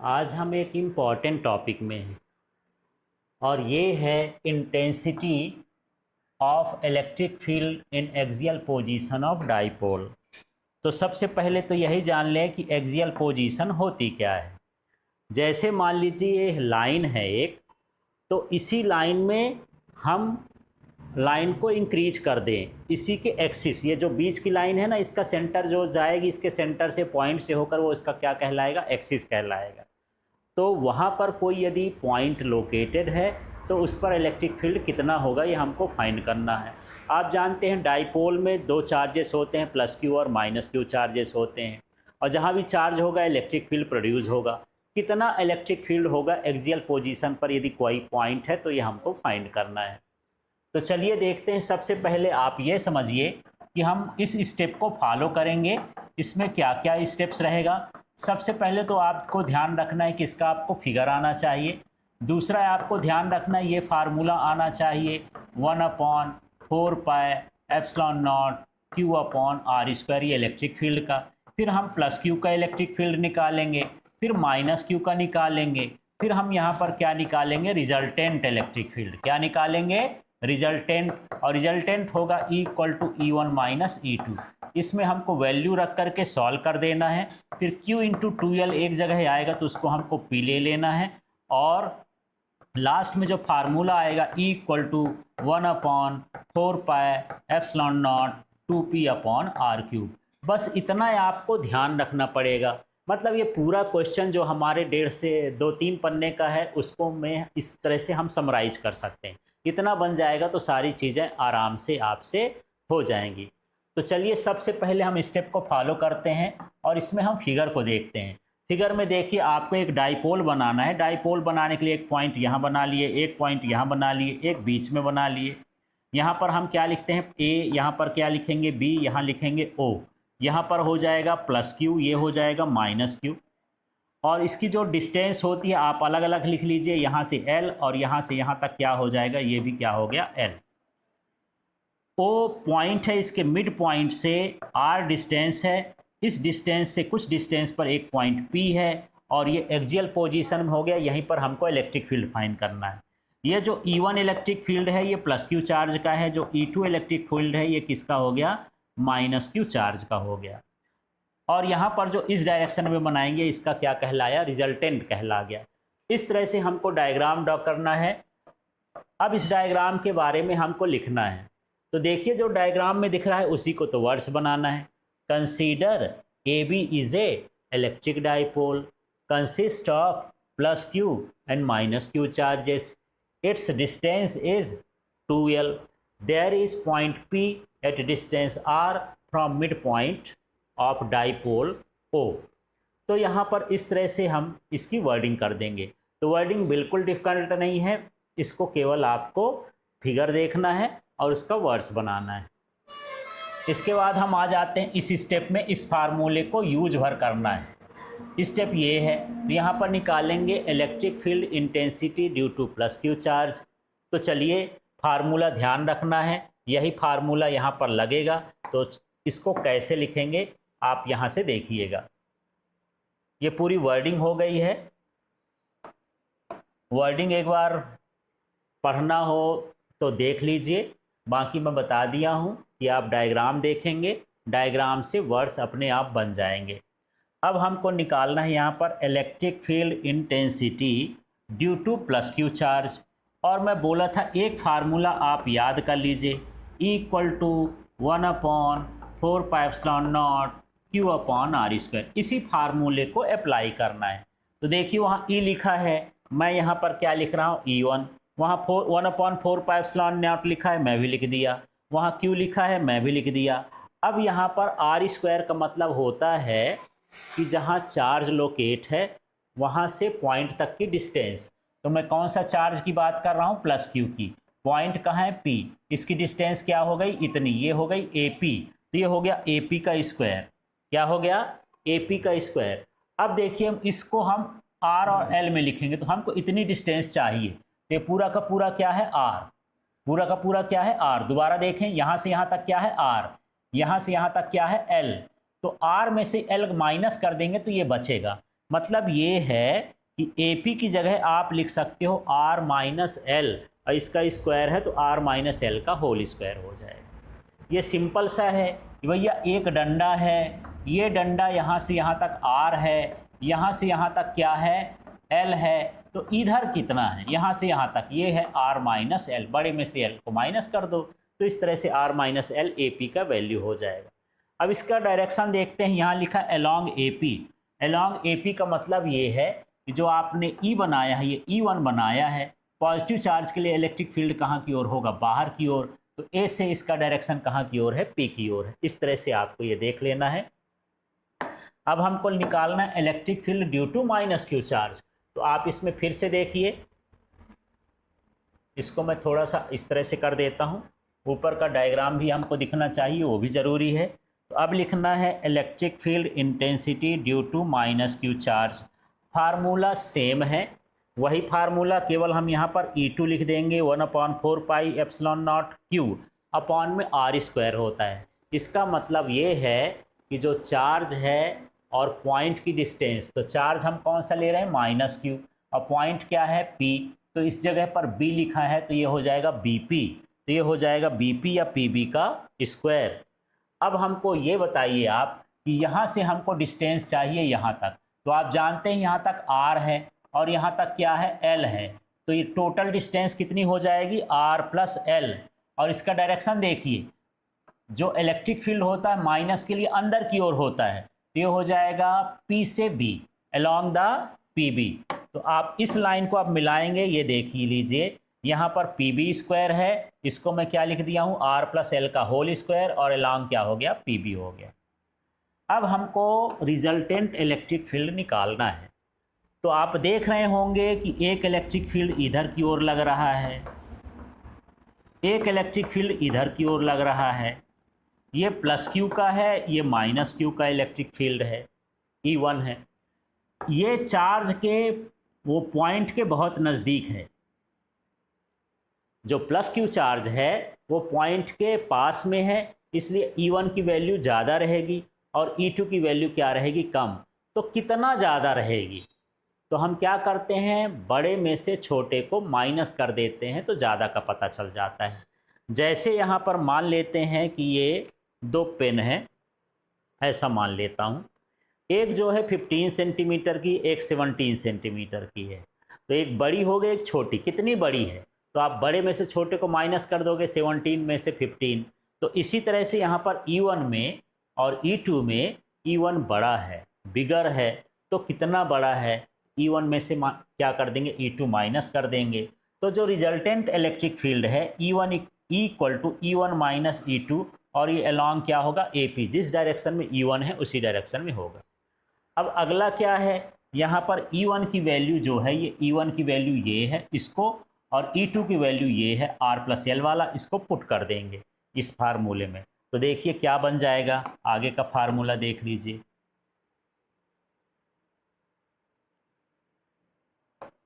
आज हम एक इम्पॉर्टेंट टॉपिक में हैं और ये है intensity of electric field in axial position of dipole. तो सबसे पहले तो यही जान लें कि एक्सियल पोजीशन होती क्या है। जैसे मान लीजिए ये लाइन है एक, तो इसी लाइन में हम लाइन को इंक्रीज कर दें, इसी के एक्सिस, ये जो बीच की लाइन है ना, इसका सेंटर जो जाएगी, इसके सेंटर से पॉइंट से होकर वो इसका क्या कहलाएगा, एक्सिस कहलाएगा। तो वहाँ पर कोई यदि पॉइंट लोकेटेड है तो उस पर इलेक्ट्रिक फील्ड कितना होगा ये हमको फाइंड करना है। आप जानते हैं डाइपोल में दो चार्जेस होते हैं, प्लस क्यू और माइनस क्यू चार्जेस होते हैं, और जहाँ भी चार्ज होगा इलेक्ट्रिक फील्ड प्रोड्यूस होगा। कितना इलेक्ट्रिक फील्ड होगा एक्सियल पोजीशन पर यदि कोई पॉइंट है, तो ये हमको फाइंड करना है। तो चलिए देखते हैं। सबसे पहले आप ये समझिए कि हम इस स्टेप को फॉलो करेंगे, इसमें क्या क्या स्टेप्स रहेगा। सबसे पहले तो आपको ध्यान रखना है कि इसका आपको फिगर आना चाहिए। दूसरा आपको ध्यान रखना है ये फार्मूला आना चाहिए 1/4πε0 Q/r², ये इलेक्ट्रिक फील्ड का। फिर हम प्लस क्यू का इलेक्ट्रिक फील्ड निकालेंगे, फिर माइनस क्यू का निकालेंगे, फिर हम यहाँ पर क्या निकालेंगे, रिजल्टेंट इलेक्ट्रिक फील्ड। क्या निकालेंगे, रिजल्टेंट। और रिजल्टेंट होगा E = E1 - E2। इसमें हमको वैल्यू रख करके सॉल्व कर देना है। फिर Q × 2L एक जगह आएगा तो उसको हमको P ले लेना है, और लास्ट में जो फार्मूला आएगा E = 1/4πε0 2P/r³। बस इतना आपको ध्यान रखना पड़ेगा। मतलब ये पूरा क्वेश्चन जो हमारे 1.5 से 2-3 पन्ने का है, उसको मैं इस तरह से हम समराइज कर सकते हैं। इतना बन जाएगा तो सारी चीज़ें आराम से आपसे हो जाएंगी। तो चलिए सबसे पहले हम स्टेप को फॉलो करते हैं और इसमें हम फिगर को देखते हैं। फिगर में देखिए, आपको एक डाइपोल बनाना है। डाइपोल बनाने के लिए एक पॉइंट यहाँ बना लिए, एक पॉइंट यहाँ बना लिए, एक बीच में बना लिए। यहाँ पर हम क्या लिखते हैं, ए, यहाँ पर क्या लिखेंगे, बी, यहाँ लिखेंगे ओ। यहाँ पर हो जाएगा प्लस क्यू, ये हो जाएगा माइनस क्यू। और इसकी जो डिस्टेंस होती है आप अलग अलग लिख लीजिए, यहाँ से एल और यहाँ से यहाँ तक क्या हो जाएगा, ये भी क्या हो गया, एल। ओ पॉइंट है, इसके मिड पॉइंट से आर डिस्टेंस है, इस डिस्टेंस से कुछ डिस्टेंस पर एक पॉइंट पी है, और ये एक्सियल पोजीशन में हो गया। यहीं पर हमको इलेक्ट्रिक फील्ड फाइंड करना है। ये जो E1 इलेक्ट्रिक फील्ड है ये प्लस क्यू चार्ज का है, जो E2 इलेक्ट्रिक फील्ड है ये किसका हो गया, माइनस क्यू चार्ज का हो गया। और यहाँ पर जो इस डायरेक्शन में बनाएंगे इसका क्या कहलाया, रिजल्टेंट कहला गया। इस तरह से हमको डायग्राम ड्रॉ करना है। अब इस डायग्राम के बारे में हमको लिखना है। तो देखिए जो डायग्राम में दिख रहा है उसी को तो वर्ड्स बनाना है। Consider AB is a electric dipole consist of plus q and minus q charges. Its distance is 2L। There is point P at distance R from mid point of dipole O। तो यहाँ पर इस तरह से हम इसकी wording कर देंगे। तो वर्डिंग बिल्कुल डिफिकल्ट नहीं है, इसको केवल आपको फिगर देखना है और उसका वर्ड्स बनाना है। इसके बाद हम आ जाते हैं इस स्टेप में, इस फार्मूले को यूज भर करना है। स्टेप ये है, तो यहाँ पर निकालेंगे electric field intensity due two plus Q charge. तो चलिए फार्मूला ध्यान रखना है, यही फार्मूला यहाँ पर लगेगा। तो इसको कैसे लिखेंगे आप यहाँ से देखिएगा। ये पूरी वर्डिंग हो गई है। वर्डिंग एक बार पढ़ना हो तो देख लीजिए, बाकी मैं बता दिया हूँ कि आप डायग्राम देखेंगे, डायग्राम से वर्ड्स अपने आप बन जाएंगे। अब हमको निकालना है यहाँ पर electric field intensity due two plus Q charge. और मैं बोला था एक फार्मूला आप याद कर लीजिए, E = 1/4πε0 Q/r²। इसी फार्मूले को अप्लाई करना है। तो देखिए वहाँ E लिखा है, मैं यहाँ पर क्या लिख रहा हूँ, E1। वहाँ 1/4πε0 लिखा है, मैं भी लिख दिया। वहाँ Q लिखा है, मैं भी लिख दिया। अब यहाँ पर r² का मतलब होता है कि जहाँ चार्ज लोकेट है वहाँ से पॉइंट तक की डिस्टेंस। तो मैं कौन सा चार्ज की बात कर रहा हूँ, प्लस क्यू की। पॉइंट कहाँ है, P। इसकी डिस्टेंस क्या हो गई, इतनी, ये हो गई AP। तो ये हो गया AP का स्क्वायर। क्या हो गया, AP का स्क्वायर। अब देखिए हम इसको हम R और L में लिखेंगे, तो हमको इतनी डिस्टेंस चाहिए। तो पूरा का पूरा क्या है, R। पूरा का पूरा क्या है, R। दोबारा देखें, यहाँ से यहाँ तक क्या है, R। यहाँ से यहाँ तक क्या है, L। तो R में से L माइनस कर देंगे तो ये बचेगा। मतलब ये है कि AP की जगह आप लिख सकते हो R माइनस एल, और इसका स्क्वायर है तो R माइनस एल का होल स्क्वायर हो जाएगा। ये सिंपल सा है कि भैया एक डंडा है, ये डंडा यहाँ से यहाँ तक R है, यहाँ से यहाँ तक क्या है L है, तो इधर कितना है यहाँ से यहाँ तक ये है R माइनस एल, बड़े में से L को माइनस कर दो तो इस तरह से R माइनस एल AP का वैल्यू हो जाएगा। अब इसका डायरेक्शन देखते हैं, यहाँ लिखा अलोंग AP। अलोंग AP का मतलब ये है कि जो आपने E बनाया है, ये E1 बनाया है, पॉजिटिव चार्ज के लिए इलेक्ट्रिक फील्ड कहाँ की ओर होगा, बाहर की ओर, तो A से इसका डायरेक्शन कहाँ की ओर है, P की ओर है। इस तरह से आपको ये देख लेना है। अब हमको निकालना है electric field due to minus q charge, तो आप इसमें फिर से देखिए, इसको मैं थोड़ा सा इस तरह से कर देता हूँ, ऊपर का डायग्राम भी हमको दिखना चाहिए, वो भी ज़रूरी है। तो अब लिखना है electric field intensity due to minus q charge. Formula same है, वही फार्मूला, केवल हम यहाँ पर E2 लिख देंगे, 1/4 pi epsilon not Q upon में R स्क्वायर होता है। इसका मतलब ये है कि जो चार्ज है और पॉइंट की डिस्टेंस, तो चार्ज हम कौन सा ले रहे हैं, माइनस Q, और पॉइंट क्या है P, तो इस जगह पर B लिखा है तो ये हो जाएगा BP, तो ये हो जाएगा BP या PB का स्क्वायर। अब हमको ये बताइए आप कि यहाँ से हमको डिस्टेंस चाहिए यहाँ तक, तो आप जानते हैं यहाँ तक R है और यहाँ तक क्या है L है, तो ये टोटल डिस्टेंस कितनी हो जाएगी R प्लस L। और इसका डायरेक्शन देखिए, जो इलेक्ट्रिक फील्ड होता है माइनस के लिए अंदर की ओर होता है, तो ये हो जाएगा P से B अलोंग द PB। तो आप इस लाइन को आप मिलाएंगे, ये देख लीजिए यहाँ पर PB स्क्वायर है, इसको मैं क्या लिख दिया हूँ, R प्लस एल का होल स्क्वायर, और अलोंग क्या हो गया, PB हो गया। अब हमको रिजल्टेंट इलेक्ट्रिक फील्ड निकालना है। तो आप देख रहे होंगे कि एक इलेक्ट्रिक फील्ड इधर की ओर लग रहा है, एक इलेक्ट्रिक फील्ड इधर की ओर लग रहा है, ये प्लस Q का है, ये माइनस Q का इलेक्ट्रिक फील्ड है, E1 है। ये चार्ज के वो पॉइंट के बहुत नज़दीक है, जो प्लस Q चार्ज है वो पॉइंट के पास में है, इसलिए E1 की वैल्यू ज़्यादा रहेगी और E2 की वैल्यू क्या रहेगी, कम। तो कितना ज़्यादा रहेगी, तो हम क्या करते हैं, बड़े में से छोटे को माइनस कर देते हैं तो ज़्यादा का पता चल जाता है। जैसे यहाँ पर मान लेते हैं कि ये 2 पेन है, ऐसा मान लेता हूँ, एक जो है 15 सेंटीमीटर की, एक 17 सेंटीमीटर की है, तो एक बड़ी हो गई एक छोटी, कितनी बड़ी है, तो आप बड़े में से छोटे को माइनस कर दोगे, 17 में से 15। तो इसी तरह से यहाँ पर E1 में और E2 में E1 बड़ा है, बिगर है, तो कितना बड़ा है, E1 में से क्या कर देंगे, E2 माइनस कर देंगे। तो जो रिजल्टेंट इलेक्ट्रिक फील्ड है E1 equal to E1 minus E2, और ये अलोंग क्या होगा, AP, जिस डायरेक्शन में E1 है उसी डायरेक्शन में होगा। अब अगला क्या है, यहाँ पर E1 की वैल्यू जो है, ये E1 की वैल्यू ये है, इसको, और E2 की वैल्यू ये है R प्लस एल वाला, इसको पुट कर देंगे इस फार्मूले में। तो देखिए क्या बन जाएगा, आगे का फार्मूला देख लीजिए।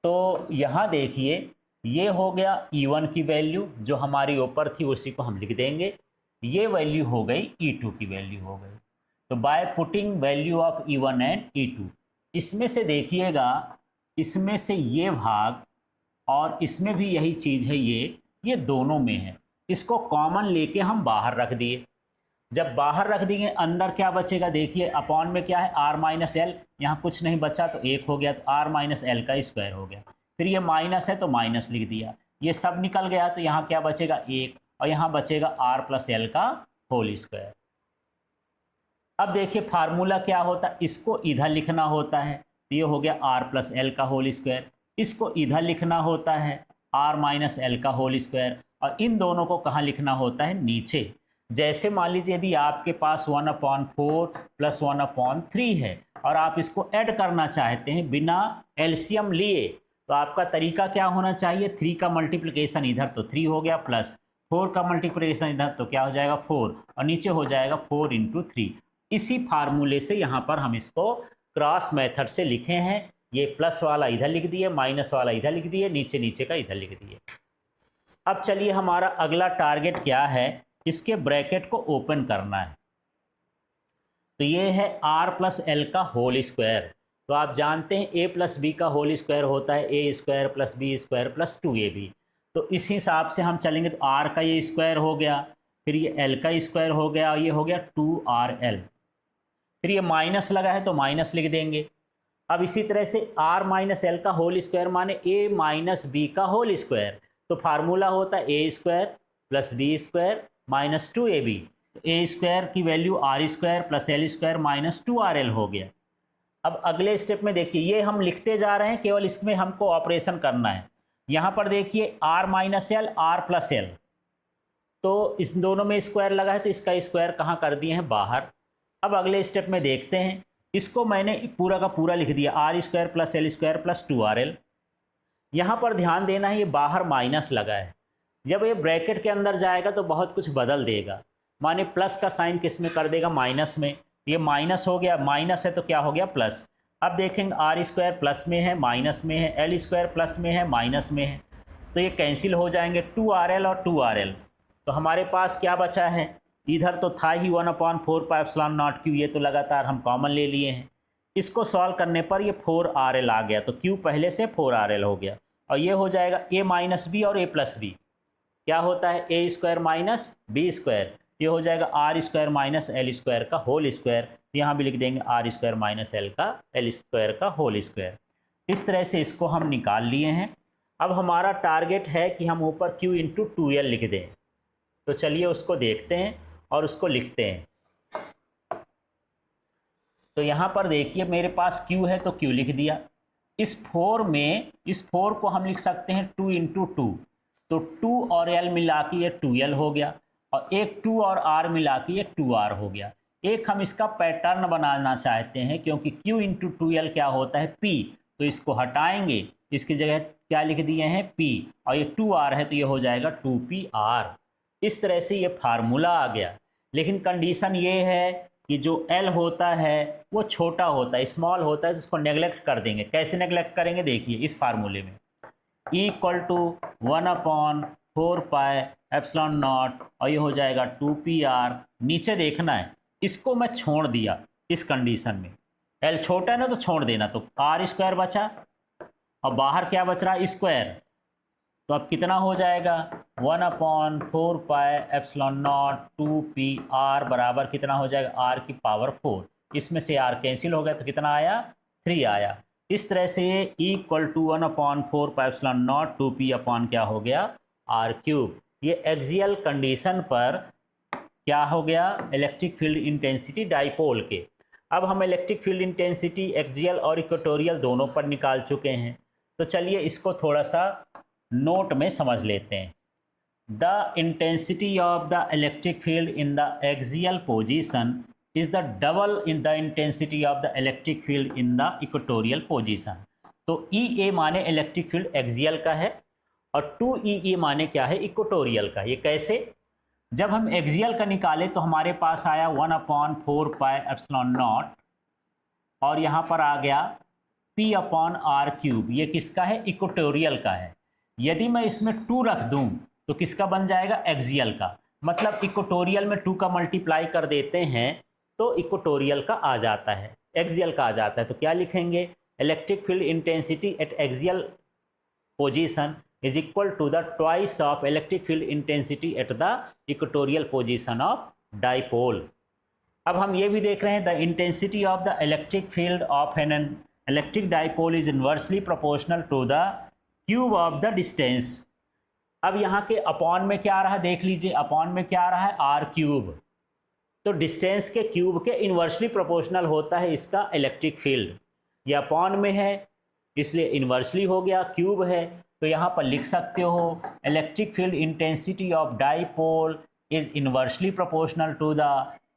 तो यहाँ देखिए, ये हो गया E1 की वैल्यू जो हमारी ऊपर थी, उसी को हम लिख देंगे, ये वैल्यू हो गई E2 की वैल्यू हो गई। तो by putting value of E1 and E2, इसमें से देखिएगा, इसमें से ये भाग और इसमें भी यही चीज़ है, ये दोनों में है, इसको कॉमन लेके हम बाहर रख दिए। जब बाहर रख देंगे अंदर क्या बचेगा, देखिए अपॉन में क्या है, R माइनस एल, यहाँ कुछ नहीं बचा तो 1 हो गया, तो R माइनस एल का स्क्वायर हो गया। फिर ये माइनस है तो माइनस लिख दिया, ये सब निकल गया, तो यहाँ क्या बचेगा, 1, और यहाँ बचेगा R प्लस एल का होल स्क्वायर। अब देखिए फार्मूला क्या होता है, इसको इधर लिखना होता है, तो ये हो गया R प्लस एल का होल स्क्वायर, इसको इधर लिखना होता है R माइनस एल का होल स्क्वायर, और इन दोनों को कहाँ लिखना होता है, नीचे। जैसे मान लीजिए यदि आपके पास 1/4 प्लस 1/3 है और आप इसको ऐड करना चाहते हैं बिना एलसीएम लिए, तो आपका तरीका क्या होना चाहिए, 3 का मल्टीप्लिकेशन इधर तो 3 हो गया, प्लस 4 का मल्टीप्लिकेशन इधर तो क्या हो जाएगा, 4, और नीचे हो जाएगा 4 × 3। इसी फार्मूले से यहाँ पर हम इसको क्रॉस मेथड से लिखे हैं, ये प्लस वाला इधर लिख दिए, माइनस वाला इधर लिख दिए, नीचे नीचे का इधर लिख दिए। अब चलिए हमारा अगला टारगेट क्या है, इसके ब्रैकेट को ओपन करना है। तो ये है R प्लस एल का होल स्क्वायर, तो आप जानते हैं a प्लस बी का होल स्क्वायर होता है A square plus B square plus 2ab। तो इस हिसाब से हम चलेंगे तो r का ये स्क्वायर हो गया, फिर ये l का स्क्वायर हो गया और ये हो गया 2rl। फिर ये माइनस लगा है तो माइनस लिख देंगे। अब इसी तरह से r माइनस एल का होल स्क्वायर माने a माइनस बी का होल स्क्वायर, तो फार्मूला होता है A square plus B square minus 2ab। तो ए स्क्वायर की value R square plus L square minus 2rl हो गया। अब अगले स्टेप में देखिए, ये हम लिखते जा रहे हैं, केवल इसमें हमको ऑपरेशन करना है। यहाँ पर देखिए r minus L R plus L, तो इस दोनों में स्क्वायर लगा है तो इसका स्क्वायर कहाँ कर दिए हैं बाहर। अब अगले स्टेप में देखते हैं, इसको मैंने पूरा का पूरा लिख दिया r square plus L square plus 2rl। यहाँ पर ध्यान देना है ये बाहर माइनस लगा है, जब ये ब्रैकेट के अंदर जाएगा तो बहुत कुछ बदल देगा, माने प्लस का साइन किस में कर देगा, माइनस में। ये माइनस हो गया, माइनस है तो क्या हो गया प्लस। अब देखेंगे आर स्क्वायर प्लस में है माइनस में है, एल स्क्वायर प्लस में है माइनस में है, तो ये कैंसिल हो जाएंगे 2rl और 2rl। तो हमारे पास क्या बचा है, इधर तो था ही 1/4πε0q, ये तो लगातार हम कॉमन ले लिए हैं। इसको सॉल्व करने पर ये 4rl आ गया, तो q पहले से 4rl हो गया और ये हो जाएगा a माइनस बी और a प्लस बी। क्या होता है a square minus b square, ये हो जाएगा r square minus l square का होल स्क्वायर। यहाँ भी लिख देंगे r square minus l square का होल स्क्वायर। इस तरह से इसको हम निकाल लिए हैं। अब हमारा टारगेट है कि हम ऊपर q इंटू 2l लिख दें, तो चलिए उसको देखते हैं और उसको लिखते हैं। तो यहाँ पर देखिए मेरे पास q है तो q लिख दिया। इस 4 को हम लिख सकते हैं 2 इंटू 2, तो 2 और l मिला के ये 2l हो गया और एक 2 और r मिला के ये 2r हो गया। एक हम इसका पैटर्न बनाना चाहते हैं, क्योंकि q इंटू 2l क्या होता है p, तो इसको हटाएंगे, इसकी जगह क्या लिख दिए हैं p, और ये 2r है तो ये हो जाएगा 2pr। इस तरह से ये फार्मूला आ गया। लेकिन कंडीशन ये है कि जो l होता है वो छोटा होता है, स्मॉल होता है, जिसको नेगलेक्ट कर देंगे। कैसे नेगलेक्ट करेंगे देखिए, इस फार्मूले में इक्वल टू 1/4πε0 और ये हो जाएगा 2pr। नीचे देखना है, इसको मैं छोड़ दिया इस कंडीशन में, l छोटा है ना तो छोड़ देना, तो r स्क्वायर बचा और बाहर क्या बच रहा है स्क्वायर, तो अब कितना हो जाएगा 1/4πε0 2pr बराबर कितना हो जाएगा r की पावर 4। इसमें से r कैंसिल हो गया तो कितना आया 3 आया। इस तरह से इक्वल टू 1/4πε0 2p अपॉन क्या हो गया r³। ये एक्सियल कंडीशन पर क्या हो गया, इलेक्ट्रिक फील्ड इंटेंसिटी डाइपोल के। अब हम इलेक्ट्रिक फील्ड इंटेंसिटी एक्सियल और इक्वेटोरियल दोनों पर निकाल चुके हैं, तो चलिए इसको थोड़ा सा नोट में समझ लेते हैं। The intensity of the electric field in the axial position is the double in the intensity of the electric field in the equatorial position. तो EA माने इलेक्ट्रिक फील्ड एक्सियल का है और 2EE माने क्या है, इक्वेटोरियल का। ये कैसे, जब हम एक्सियल का निकाले तो हमारे पास आया 1/4πε0 और यहाँ पर आ गया p/r³। ये किसका है, इक्वेटोरियल का है। यदि मैं इसमें 2 रख दूं तो किसका बन जाएगा, एक्सियल का। मतलब इक्वेटोरियल में 2 का मल्टीप्लाई कर देते हैं तो इक्वेटोरियल का आ जाता है, एक्सियल का आ जाता है। तो क्या लिखेंगे, electric field intensity at axial position is equal to the twice of electric field intensity at the equatorial position of dipole। अब हम ये भी देख रहे हैं, the intensity of the electric field of an electric dipole is inversely proportional to the cube of the distance। अब यहाँ के अपॉन में क्या आ रहा है, देख लीजिए, अपॉन में क्या आ रहा है, r³। तो डिस्टेंस के क्यूब के इन्वर्सली प्रोपोर्शनल होता है इसका इलेक्ट्रिक फील्ड। ये अपॉन में है इसलिए इन्वर्सली हो गया, क्यूब है तो यहाँ पर लिख सकते हो electric field intensity of dipole is inversely proportional to the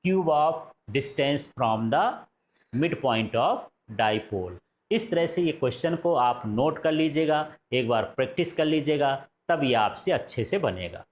cube of distance from the mid point of dipole. इस तरह से ये क्वेश्चन को आप नोट कर लीजिएगा, एक बार प्रैक्टिस कर लीजिएगा, तब ये आपसे अच्छे से बनेगा।